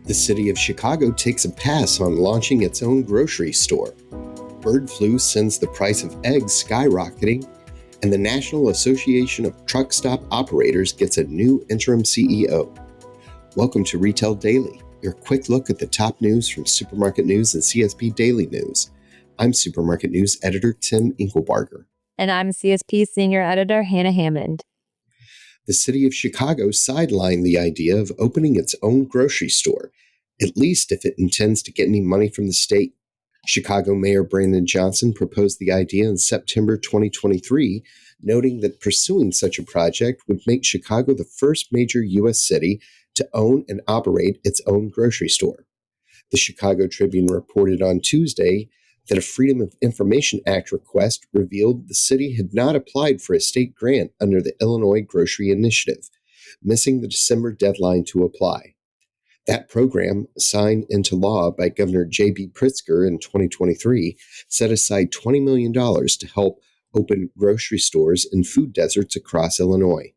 The city of Chicago takes a pass on launching its own grocery store. Bird flu sends the price of eggs skyrocketing, and the National Association of Truck Stop Operators gets a new interim CEO. Welcome to Retail Daily, your quick look at the top news from Supermarket News and CSP Daily News. I'm Supermarket News Editor Tim Inkelbarger. And I'm CSP Senior Editor Hannah Hammond. The city of Chicago sidelined the idea of opening its own grocery store, at least if it intends to get any money from the state. Chicago Mayor Brandon Johnson proposed the idea in September 2023, noting that pursuing such a project would make Chicago the first major U.S. city to own and operate its own grocery store. The Chicago Tribune reported on Tuesday that a Freedom of Information Act request revealed the city had not applied for a state grant under the Illinois Grocery Initiative, missing the December deadline to apply. That program, signed into law by Governor J.B. Pritzker in 2023, set aside $20 million to help open grocery stores in food deserts across Illinois.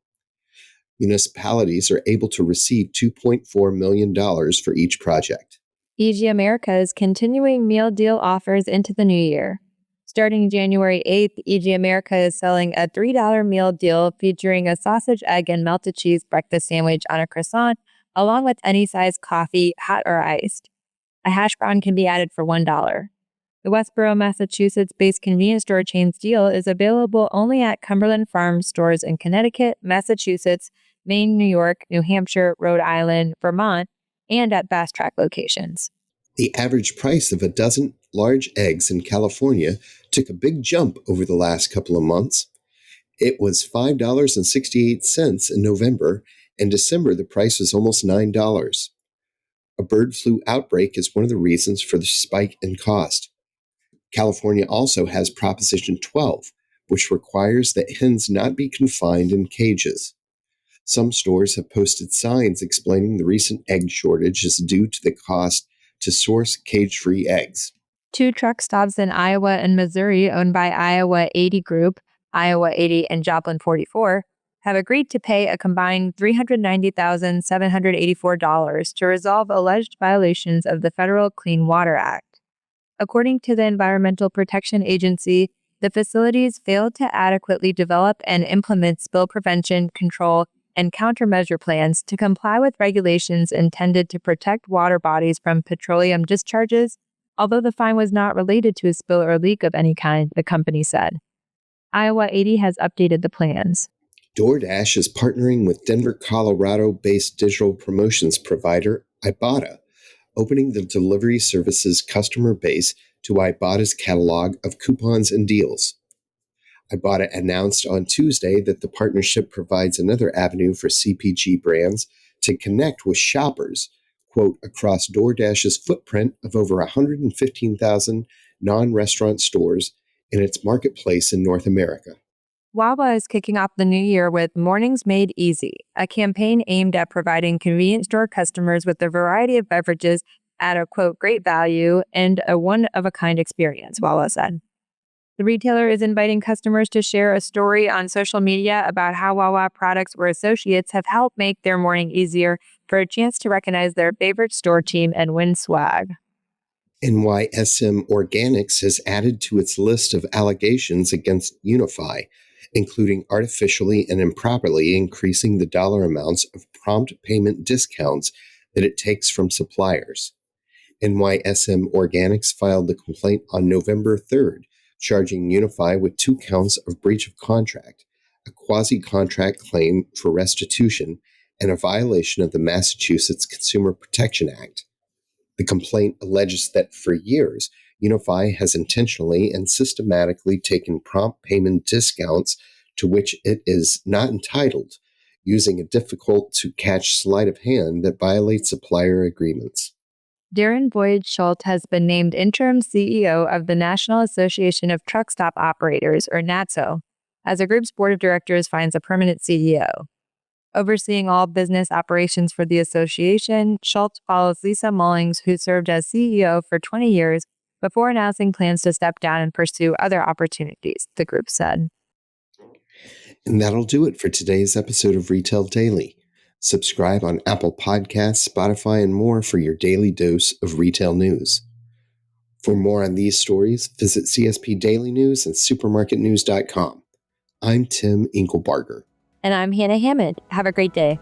Municipalities are able to receive $2.4 million for each project. EG America is continuing meal deal offers into the new year. Starting January 8th, EG America is selling a $3 meal deal featuring a sausage, egg, and melted cheese breakfast sandwich on a croissant, along with any size coffee, hot or iced. A hash brown can be added for $1. The Westboro, Massachusetts-based convenience store chain's deal is available only at Cumberland Farms stores in Connecticut, Massachusetts, Maine, New York, New Hampshire, Rhode Island, Vermont, and at Fast Track locations. The average price of a dozen large eggs in California took a big jump over the last couple of months. It was $5.68 in November. In December, the price was almost $9. A bird flu outbreak is one of the reasons for the spike in cost. California also has Proposition 12, which requires that hens not be confined in cages. Some stores have posted signs explaining the recent egg shortage is due to the cost to source cage-free eggs. 2 truck stops in Iowa and Missouri owned by Iowa 80 Group, Iowa 80 and Joplin 44, have agreed to pay a combined $390,784 to resolve alleged violations of the Federal Clean Water Act. According to the Environmental Protection Agency, the facilities failed to adequately develop and implement spill prevention, control, and countermeasure plans to comply with regulations intended to protect water bodies from petroleum discharges, although the fine was not related to a spill or leak of any kind, the company said. Iowa 80 has updated the plans. DoorDash is partnering with Denver, Colorado-based digital promotions provider Ibotta, opening the delivery service's customer base to Ibotta's catalog of coupons and deals. Ibotta announced on Tuesday that the partnership provides another avenue for CPG brands to connect with shoppers, quote, across DoorDash's footprint of over 115,000 non-restaurant stores in its marketplace in North America. Wawa is kicking off the new year with Mornings Made Easy, a campaign aimed at providing convenience store customers with a variety of beverages at a, quote, great value and a one-of-a-kind experience, Wawa said. The retailer is inviting customers to share a story on social media about how Wawa products or associates have helped make their morning easier for a chance to recognize their favorite store team and win swag. NYSM Organics has added to its list of allegations against Unify, including artificially and improperly increasing the dollar amounts of prompt payment discounts that it takes from suppliers. NYSM Organics filed the complaint on November 3rd, charging Unify with 2 counts of breach of contract, a quasi-contract claim for restitution, and a violation of the Massachusetts Consumer Protection Act. The complaint alleges that for years, Unify has intentionally and systematically taken prompt payment discounts to which it is not entitled, using a difficult-to-catch sleight of hand that violates supplier agreements. Darren Boyd Schultz has been named interim CEO of the National Association of Truck Stop Operators, or NATSO, as the group's board of directors finds a permanent CEO. Overseeing all business operations for the association, Schultz follows Lisa Mullings, who served as CEO for 20 years before announcing plans to step down and pursue other opportunities, the group said. And that'll do it for today's episode of Retail Daily. Subscribe on Apple Podcasts, Spotify, and more for your daily dose of retail news. For more on these stories, visit CSP Daily News and supermarketnews.com. I'm Tim Inkelbarger. And I'm Hannah Hammond. Have a great day.